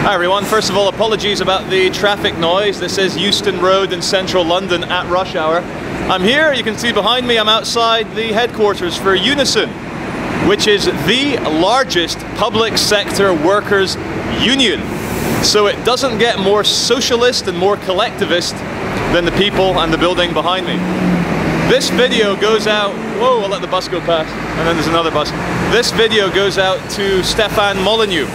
Hi everyone, first of all apologies about the traffic noise. This is Euston Road in central London at rush hour. I'm here, you can see behind me, I'm outside the headquarters for UNISON, which is the largest public sector workers union. So it doesn't get more socialist and more collectivist than the people and the building behind me. This video goes out, whoa, I'll let the bus go past, and then there's another bus. This video goes out to Stefan Molyneux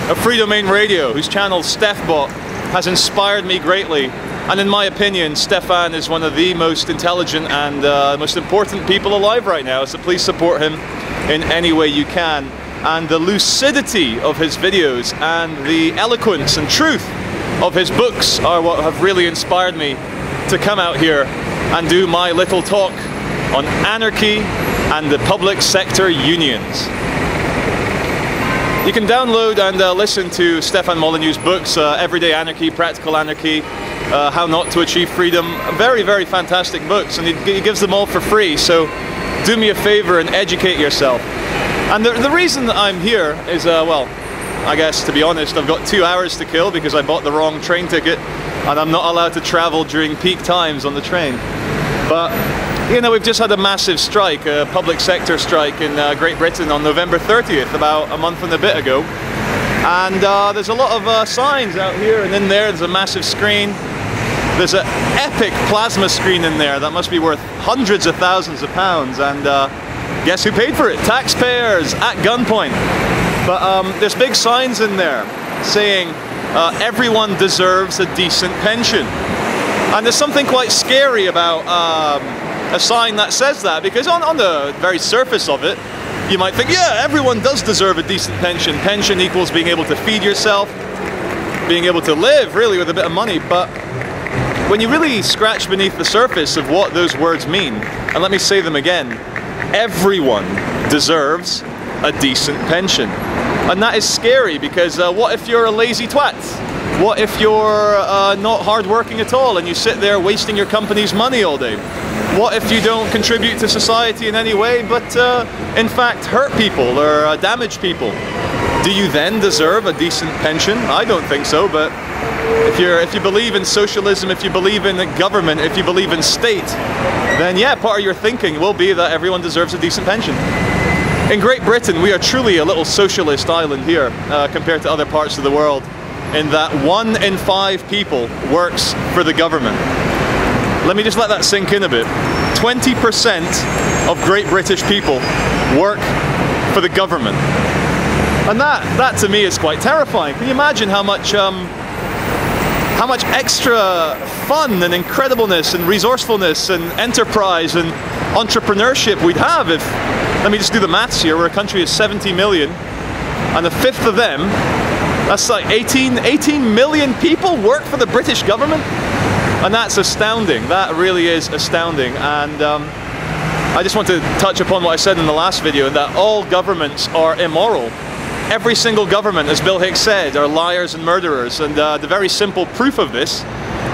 of Free Domain Radio, whose channel StefBot has inspired me greatly. And in my opinion, Stefan is one of the most intelligent and most important people alive right now, so please support him in any way you can. And the lucidity of his videos and the eloquence and truth of his books are what have really inspired me to come out here and do my little talk on anarchy and the public sector unions. You can download and listen to Stefan Molyneux's books, Everyday Anarchy, Practical Anarchy, How Not to Achieve Freedom. Very, very fantastic books, and he gives them all for free, so do me a favor and educate yourself. And the reason that I'm here is, well, I guess to be honest, I've got 2 hours to kill because I bought the wrong train ticket and I'm not allowed to travel during peak times on the train. But, you know, we've just had a massive strike, a public sector strike in Great Britain on November 30th, about a month and a bit ago. And there's a lot of signs out here, and in there's a massive screen. There's an epic plasma screen in there that must be worth hundreds of thousands of pounds, and guess who paid for it? Taxpayers at gunpoint. But there's big signs in there saying everyone deserves a decent pension. And there's something quite scary about a sign that says that, because on the very surface of it, you might think, yeah, everyone does deserve a decent pension. Pension equals being able to feed yourself, being able to live, really, with a bit of money. But when you really scratch beneath the surface of what those words mean, and let me say them again, everyone deserves a decent pension. And that is scary, because what if you're a lazy twat? What if you're not hardworking at all and you sit there wasting your company's money all day? What if you don't contribute to society in any way, but in fact hurt people or damage people? Do you then deserve a decent pension? I don't think so, but if you believe in socialism, if you believe in the government, if you believe in state, then yeah, part of your thinking will be that everyone deserves a decent pension. In Great Britain, we are truly a little socialist island here compared to other parts of the world, in that 1 in 5 people works for the government. Let me just let that sink in a bit. 20% of Great British people work for the government. And that to me is quite terrifying. Can you imagine how much extra fun and incredibleness and resourcefulness and enterprise and entrepreneurship we'd have if, let me just do the maths here, where a country is 70 million and a fifth of them, that's like 18 million people work for the British government? And that's astounding. That really is astounding. And I just want to touch upon what I said in the last video, that all governments are immoral. Every single government, as Bill Hicks said, are liars and murderers. And the very simple proof of this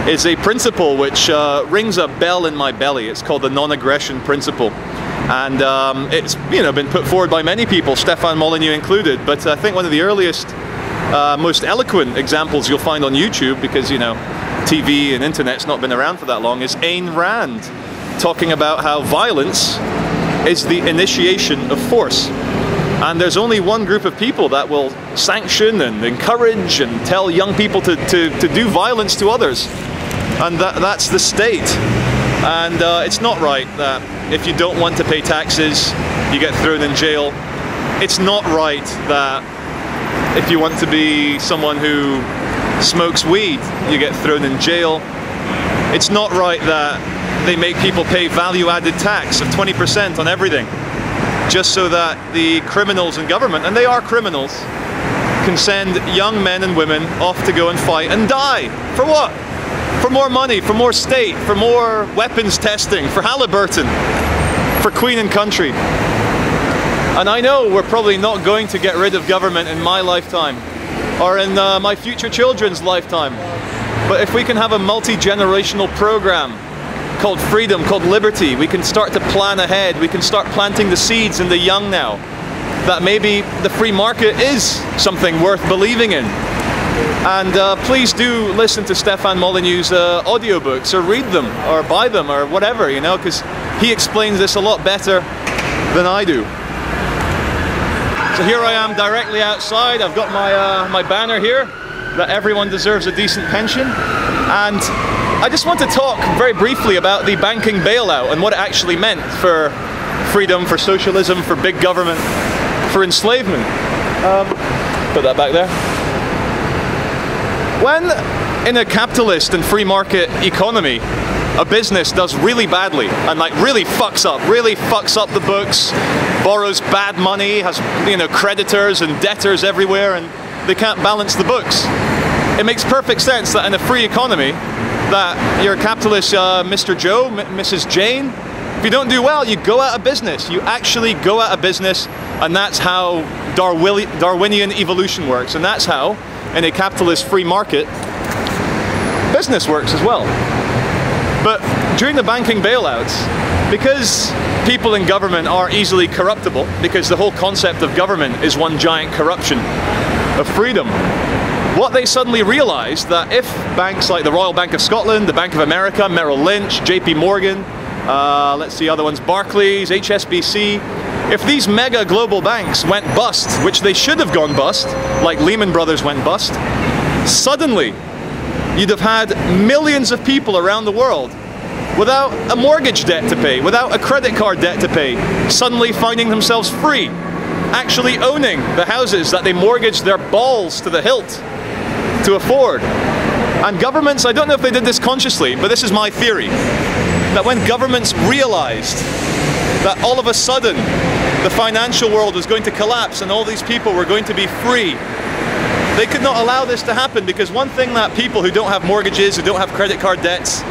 is a principle which rings a bell in my belly. It's called the non-aggression principle. And it's been put forward by many people, Stefan Molyneux included. But I think one of the earliest, most eloquent examples you'll find on YouTube, because TV and internet's not been around for that long, is Ayn Rand talking about how violence is the initiation of force. And there's only one group of people that will sanction and encourage and tell young people to do violence to others. And that's the state. And it's not right that if you don't want to pay taxes, you get thrown in jail. It's not right that if you want to be someone who smokes weed, you get thrown in jail. It's not right that they make people pay value-added tax of 20% on everything, just so that the criminals in government, and they are criminals, can send young men and women off to go and fight and die. For what? For more money, for more state, for more weapons testing, for Halliburton, for Queen and Country. And I know we're probably not going to get rid of government in my lifetime, or in my future children's lifetime. But if we can have a multi-generational program called freedom, called liberty, we can start to plan ahead, we can start planting the seeds in the young now, that maybe the free market is something worth believing in. And please do listen to Stefan Molyneux's audiobooks, or read them, or buy them, or whatever, you know, because he explains this a lot better than I do. So here I am directly outside. I've got my banner here that everyone deserves a decent pension. And I just want to talk very briefly about the banking bailout and what it actually meant for freedom, for socialism, for big government, for enslavement. Put that back there. When in a capitalist and free market economy, a business does really badly and like really fucks up the books, borrows bad money, has, you know, creditors and debtors everywhere, and they can't balance the books. It makes perfect sense that in a free economy, that you're a capitalist, Mr. Joe, Mrs. Jane, if you don't do well, you go out of business. You actually go out of business, and that's how Darwinian evolution works, and that's how, in a capitalist free market, business works as well. But during the banking bailouts, because people in government are easily corruptible, because the whole concept of government is one giant corruption of freedom, what they suddenly realized that if banks like the Royal Bank of Scotland, the Bank of America, Merrill Lynch, JP Morgan, let's see other ones, Barclays, HSBC, if these mega global banks went bust, which they should have gone bust, like Lehman Brothers went bust, suddenly you'd have had millions of people around the world without a mortgage debt to pay, without a credit card debt to pay, suddenly finding themselves free, actually owning the houses that they mortgaged their balls to the hilt to afford. And governments, I don't know if they did this consciously, but this is my theory, that when governments realized that all of a sudden the financial world was going to collapse and all these people were going to be free, they could not allow this to happen, because one thing that people who don't have mortgages, who don't have credit card debts,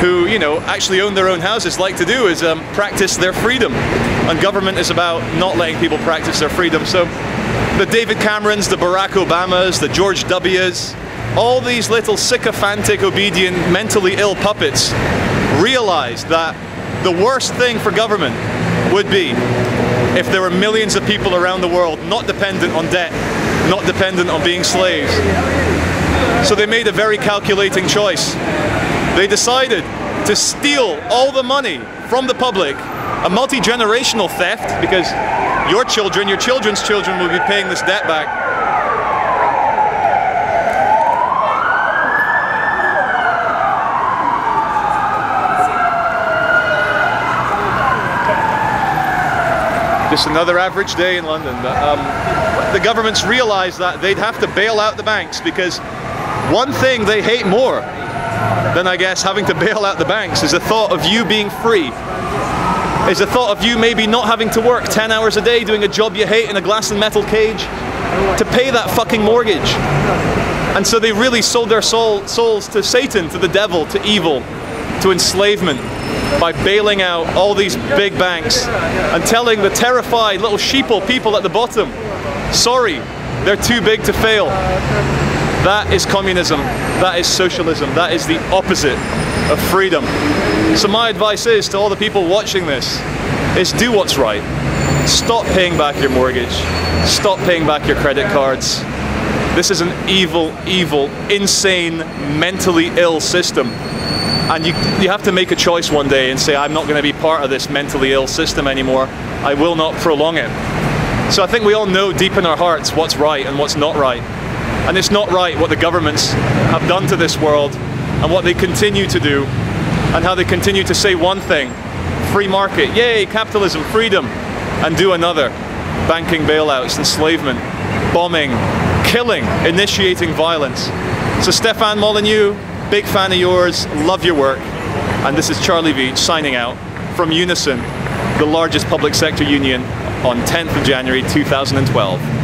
who, you know, actually own their own houses like to do is practice their freedom. And government is about not letting people practice their freedom. So the David Camerons, the Barack Obamas, the George W's, all these little sycophantic, obedient, mentally ill puppets realized that the worst thing for government would be if there were millions of people around the world not dependent on debt, not dependent on being slaves. So they made a very calculating choice. They decided to steal all the money from the public, a multi-generational theft, because your children, your children's children will be paying this debt back. Just another average day in London. But, the governments realized that they'd have to bail out the banks, because one thing they hate more than, I guess, having to bail out the banks is the thought of you being free. Is the thought of you maybe not having to work 10 hours a day doing a job you hate in a glass and metal cage to pay that fucking mortgage. And so they really sold their souls to Satan, to the devil, to evil, to enslavement, by bailing out all these big banks and telling the terrified little sheeple people at the bottom, sorry, they're too big to fail. That is communism, that is socialism, that is the opposite of freedom. So my advice is to all the people watching this, is do what's right. Stop paying back your mortgage. Stop paying back your credit cards. This is an evil, evil, insane, mentally ill system. And you have to make a choice one day and say, I'm not going to be part of this mentally ill system anymore. I will not prolong it. So I think we all know deep in our hearts what's right and what's not right. And it's not right what the governments have done to this world and what they continue to do, and how they continue to say one thing, free market, yay, capitalism, freedom, and do another, banking bailouts, enslavement, bombing, killing, initiating violence. So Stefan Molyneux, big fan of yours, love your work, and this is Charlie Veitch signing out from UNISON, the largest public sector union, on 10th of January 2012.